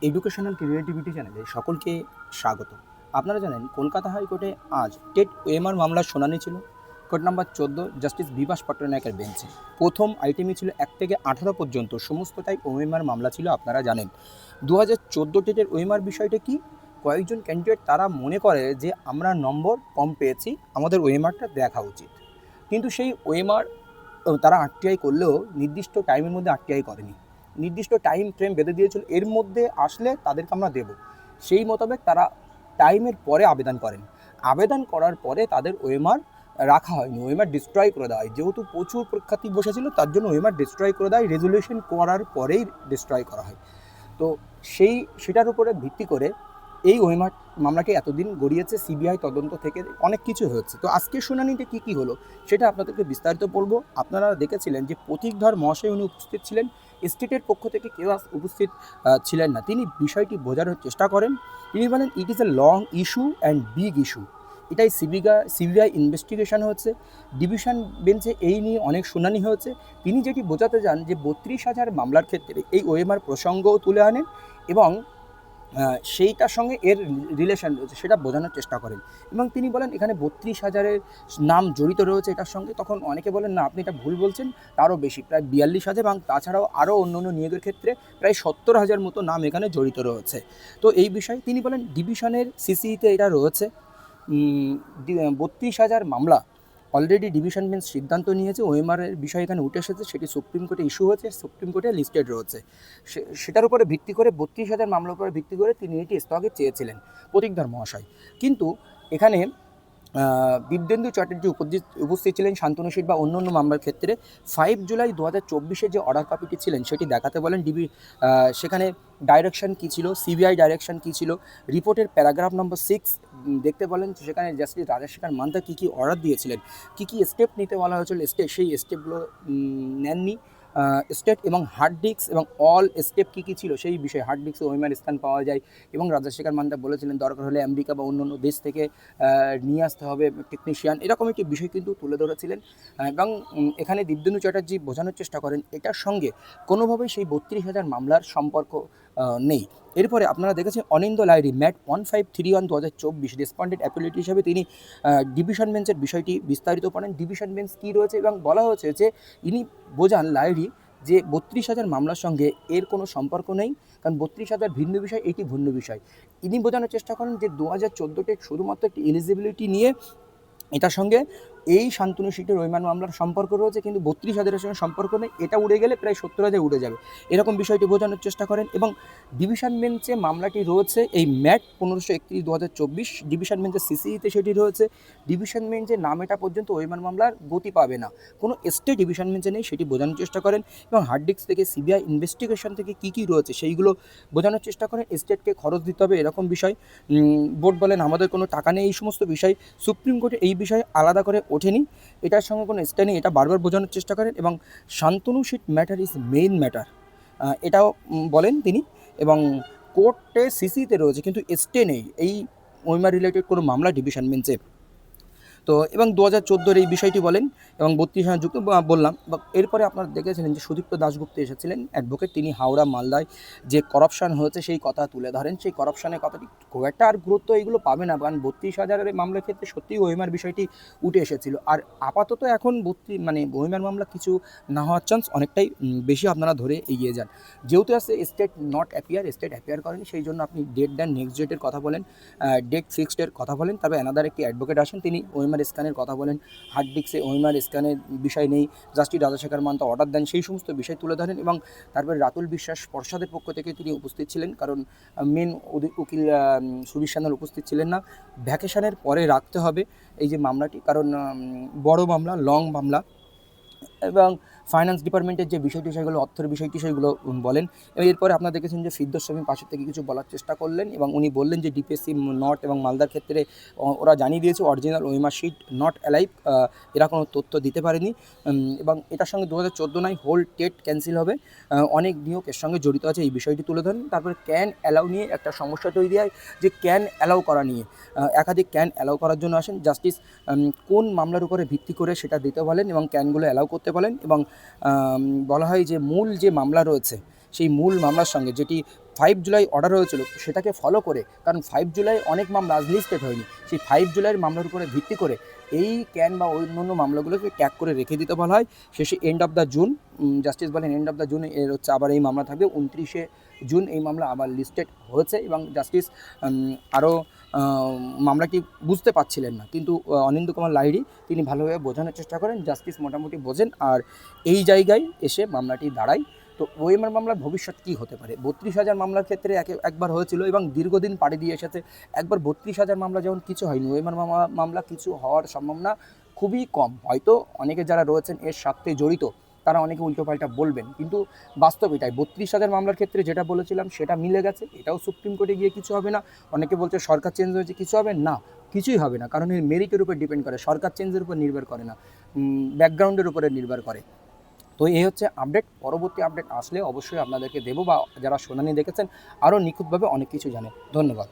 Educational creativity চ্যানেলে সকলকে স্বাগত। আপনারা জানেন কলকাতা হাইকোর্টে আজ টেট ওএমআর মামলার শুনানি ছিল। কোর্ট নাম্বার 14 জাস্টিস বিভাস পট্টনায়কের বেঞ্চে প্রথম আইটেমই ছিল 1 থেকে 18 পর্যন্ত সমস্তটাই ওএমআর মামলা ছিল। আপনারা জানেন 2014 টেটের ওএমআর বিষয়টা কি, কয়েকজন ক্যান্ডিডেট তারা মনে করে যে আমরা নম্বর কম পেয়েছি, আমাদের ওএমআরটা দেখা উচিত, কিন্তু সেই ওএমআর তারা আরটিআই করলেও নির্দিষ্ট টাইমের মধ্যে আরটিআই করেনি। নির্দিষ্ট টাইম ফ্রেম বেঁধে দিয়েছিল, এর মধ্যে আসলে তাদেরকে আমরা দেব, সেই মোতাবেক তারা টাইমের পরে আবেদন করেন। আবেদন করার পরে তাদের ওএমআর রাখা হয়নি, ওএমআর ডিস্ট্রয় করে দেওয়া হয়। যেহেতু প্রচুর পরীক্ষার্থী বসেছিল তার জন্য ওএমআর ডিস্ট্রয় করে দেয়, রেজলিউশন করার পরেই ডিস্ট্রয় করা হয়। তো সেটার উপরে ভিত্তি করে এই ওএমআর মামলাকে এতদিন গড়িয়েছে। সিবিআই তদন্ত থেকে অনেক কিছু হয়েছে। তো আজকের শুনানিতে কী কী হলো সেটা আপনাদেরকে বিস্তারিত বলবো। আপনারা দেখেছিলেন যে প্রতীকধর মহাশয় উনি উপস্থিত ছিলেন, স্টেটের পক্ষ থেকে কেউ উপস্থিত ছিলেন না। তিনি বিষয়টি বোঝানোর চেষ্টা করেন। তিনি বলেন it is a long issue and big issue, এটাই সিবিআই ইনভেস্টিগেশন হচ্ছে, ডিভিশন বেঞ্চে এই নিয়ে অনেক শুনানি হয়েছে। তিনি যেটি বোঝাতে চান যে 32,000 মামলার ক্ষেত্রে এই ওএমআর প্রসঙ্গও তুলে আনেন এবং সেইটার সঙ্গে এর রিলেশন রয়েছে সেটা বোঝানোর চেষ্টা করেন। এবং তিনি বলেন এখানে 32,000-এর নাম জড়িত রয়েছে এটার সঙ্গে। তখন অনেকে বলেন না, আপনি এটা ভুল বলছেন, তারও বেশি, প্রায় 42,000, এবং তাছাড়াও আরও অন্য অন্য নিয়োগের ক্ষেত্রে প্রায় 70,000 মতো নাম এখানে জড়িত রয়েছে। তো এই বিষয়ে তিনি বলেন ডিভিশনের সিসিতে এটা রয়েছে। 32,000 মামলা অলরেডি ডিভিশন বেঞ্চ সিদ্ধান্ত নিয়েছে। ওএমআরের বিষয় এখানে উঠে এসেছে, সেটি সুপ্রিম কোর্টে ইস্যু হয়েছে, সুপ্রিম কোর্টে লিস্টেড রয়েছে। সেটার উপরে ভিত্তি করে 32,000 মামলার উপরে ভিত্তি করে তিনি এটি স্থগিত চেয়েছিলেন প্রতীকধর মহাশয়। কিন্তু এখানে দীপেন্দু চ্যাটার্জি উপস্থিত ছিলেন, শান্তনু সিট বা অন্য অন্য মামলার ক্ষেত্রে 5 জুলাই 2024 যে অর্ডার কপিটি ছিলেন সেটি দেখাতে বলেন। সেখানে ডাইরেকশন কী ছিল, সিবিআই ডাইরেকশন কী ছিল, রিপোর্টের প্যারাগ্রাফ নম্বর 6 দেখতে বলেন। সেখানে জাস্টিস রাজশেখর মান্তা কী কী অর্ডার দিয়েছিলেন, কী কী স্টেপ নিতে বলা হয়েছিল, সেই স্টেপগুলো নেননি। স্টেট এবং হার্ড ডিস্ক এবং অল স্টেপ কী কী ছিল সেই বিষয়ে, হার্ড ডিস্কে ওএমআর স্থান পাওয়া যায় এবং রাজশেখর মান্তা বলেছিলেন দরকার হলে আমেরিকা বা অন্য অন্য দেশ থেকে নিয়ে আসতে হবে টেকনিশিয়ান, এরকম একটি বিষয় কিন্তু তুলে ধরেছিলেন। এবং এখানে দীপেন্দু চ্যাটার্জি বোঝানোর চেষ্টা করেন এটার সঙ্গে কোনোভাবেই সেই 32,000 মামলার সম্পর্ক নেই। এরপরে আপনারা দেখেছেন অনিন্দ লাহিড়ী ম্যাট 1531 2024 রেসপন্ডেন্ট অ্যাপিলেট হিসাবে তিনি ডিভিশন বেঞ্চের বিষয়টি বিস্তারিত করেন, ডিভিশন বেঞ্চ কী রয়েছে, এবং বলা হয়েছে যে ইনি বোঝান লাহিড়ী যে 32,000 মামলার সঙ্গে এর কোনো সম্পর্ক নেই, কারণ 32,000 ভিন্ন বিষয়, এটি ভিন্ন বিষয়। ইনি বোঝানোর চেষ্টা করেন যে 2014-তে শুধুমাত্র একটি এলিজিবিলিটি নিয়ে এটার সঙ্গে এই শান্তনু সিটের ওএমআর মামলার সম্পর্ক রয়েছে, কিন্তু 32,000-এর সঙ্গে সম্পর্ক নেই, এটা উড়ে গেলে প্রায় 70,000 উড়ে যাবে, এরকম বিষয়টি বোঝানোর চেষ্টা করেন। এবং ডিভিশন বেঞ্চে মামলাটি রয়েছে এই ম্যাট 1531 2024, ডিভিশন বেঞ্চের সিসিতে সেটি রয়েছে। ডিভিশন বেঞ্চের নাম এটা পর্যন্ত ওএমআর মামলার গতি পাবে না, কোনো স্টে ডিভিশন বেঞ্চে নেই, সেটি বোঝানোর চেষ্টা করেন। এবং হার্ড ডিস্ক থেকে সিবিআই ইনভেস্টিগেশন থেকে কী কী রয়েছে সেইগুলো বোঝানোর চেষ্টা করেন। স্টেটকে খরচ দিতে হবে এরকম বিষয়। বোর্ড বলেন আমাদের কোনো টাকা নেই, এই সমস্ত বিষয় সুপ্রিম কোর্টে এই বিষয়ে আলাদা করে ওঠেনি, এটার সঙ্গে কোনো স্টে নেই, এটা বারবার বোঝানোর চেষ্টা করেন। এবং Shantanu sheet matter is main matter, এটাও বলেন তিনি। এবং কোর্টে সিসিতে রয়েছে কিন্তু স্টে নেই এই ওএমআর রিলেটেড কোনো মামলা ডিভিশন বেঞ্চে। তো এবং 2014-এর এই বিষয়টি বলেন এবং 32 যুক্ত বললাম। এরপরে আপনারা দেখেছিলেন যে সুদীপ্ত দাশগুপ্ত এসেছিলেন অ্যাডভোকেট, তিনি হাওড়া মালদায় যে করাপশান হয়েছে সেই কথা তুলে ধরেন। সেই করাপশানের কথাটি খুব একটা আর গুরুত্ব এইগুলো পাবে না, কারণ 32,000-এর মামলার ক্ষেত্রে সত্যিই ওএমআর বিষয়টি উঠে এসেছিল। আর আপাতত এখন ওএমআর মামলা কিছু না হওয়ার চান্স অনেকটাই বেশি, আপনারা ধরে এগিয়ে যান। যেহেতু আছে state not appear, state appear করেনি, সেই জন্য আপনি ডেট দেন, নেক্সট ডেটের কথা বলেন, ডেট ফিক্সডের কথা বলেন, তবে অ্যানাদার একটি অ্যাডভোকেট আসেন, তিনি ওএমআর স্ক্যানের কথা বলেন, হার্ড ডিস্কে ওএমআর স্ক্যানের বিষয় নেই, জাস্টিস রাজশেখর মান্তা অর্ডার দেন, সেই সমস্ত বিষয় তুলে ধরেন। এবং তারপরে রাতুল বিশ্বাস পর্ষদের পক্ষ থেকে তিনি উপস্থিত ছিলেন, কারণ মেন উকিল সুবীর সান্যাল উপস্থিত ছিলেন না। ভ্যাকেশনের পরে রাখতে হবে এই যে মামলাটি, কারণ বড় মামলা, লং মামলা। এবং ফাইন্যান্স ডিপার্টমেন্টের যে বিষয়টি সেগুলো, অর্থের বিষয়টি সেগুলো বলেন। এবং এরপরে আপনারা দেখেছেন যে ফিরদৌস স্বামী পাশের থেকে কিছু বলার চেষ্টা করলেন এবং উনি বললেন যে ডিপিএসসি নর্থ এবং মালদার ক্ষেত্রে ওরা জানিয়ে দিয়েছে original OMR sheet not alive, এরা কোনো তথ্য দিতে পারেনি। এবং এটার সঙ্গে 2014 নয় হোল টেট ক্যান্সেল হবে, অনেক নিয়োগ এর সঙ্গে জড়িত আছে, এই বিষয়টি তুলে ধরেন। তারপরে ক্যান অ্যালাউ নিয়ে একটা সমস্যা তৈরি হয়, যে ক্যান অ্যালাউ করা নিয়ে একাধিক ক্যান অ্যালাউ করার জন্য আসেন জাস্টিস, কোন মামলার উপরে ভিত্তি করে সেটা দিতে বলেন এবং ক্যানগুলো অ্যালাউ করতে বলেন। এবং বলা হয় যে মূল যে মামলা রয়েছে সেই মূল মামলার সঙ্গে, যেটি 5 জুলাই অর্ডার হয়েছিল সেটাকে ফলো করে, কারণ 5 জুলাই অনেক মামলা লিস্টেড হয়নি, সেই 5 জুলাইয়ের মামলার উপরে ভিত্তি করে এই ক্যান বা অন্যান্য মামলাগুলোকে ট্যাগ করে রেখে দিতে বলা হয়। শেষে end of the June justice বলেন এন্ড অফ দ্য জুন এর হচ্ছে আবার এই মামলা থাকবে। 29শে জুন এই মামলা আবার লিস্টেড হয়েছে এবং জাস্টিস আরও মামলাটি বুঝতে পারছিলেন না, কিন্তু অনিন্দ্য কুমার লাহিড়ী তিনি ভালোভাবে বোঝানোর চেষ্টা করেন, জাস্টিস মোটামুটি বোঝেন, আর এই জায়গায় এসে মামলাটি দাঁড়ায়। তো ওএমআর মামলার ভবিষ্যৎ কী হতে পারে? 32,000 মামলার ক্ষেত্রে একবার হয়েছিল এবং দীর্ঘদিন পাড়ি দিয়ে এসেছে। একবার 32,000 মামলা যেমন কিছু হয়নি, ওএমআর মামলা কিছু হওয়ার সম্ভাবনা খুবই কম। হয়তো অনেকে যারা রয়েছেন এর সাথে জড়িত তারা অনেকে উল্টোপাল্টা বলবেন, কিন্তু বাস্তব এটাই। 32,000 মামলার ক্ষেত্রে যেটা বলেছিলাম সেটা মিলে গেছে, এটাও সুপ্রিম কোর্টে গিয়ে কিছু হবে না। অনেকে বলছে সরকার চেঞ্জ হয়েছে, কিছু হবে না, কিছুই হবে না, কারণ এর মেরিটের উপর ডিপেন্ড করে, সরকার চেঞ্জের উপর নির্ভর করে না, ব্যাকগ্রাউন্ডের উপরে নির্ভর করে। তো এই হচ্ছে আপডেট। পরবর্তী আপডেট আসলে অবশ্যই আপনাদেরকে দেবো, বা যারা শুনানি দেখেছেন আরও নিখুঁতভাবে অনেক কিছু জানে। ধন্যবাদ।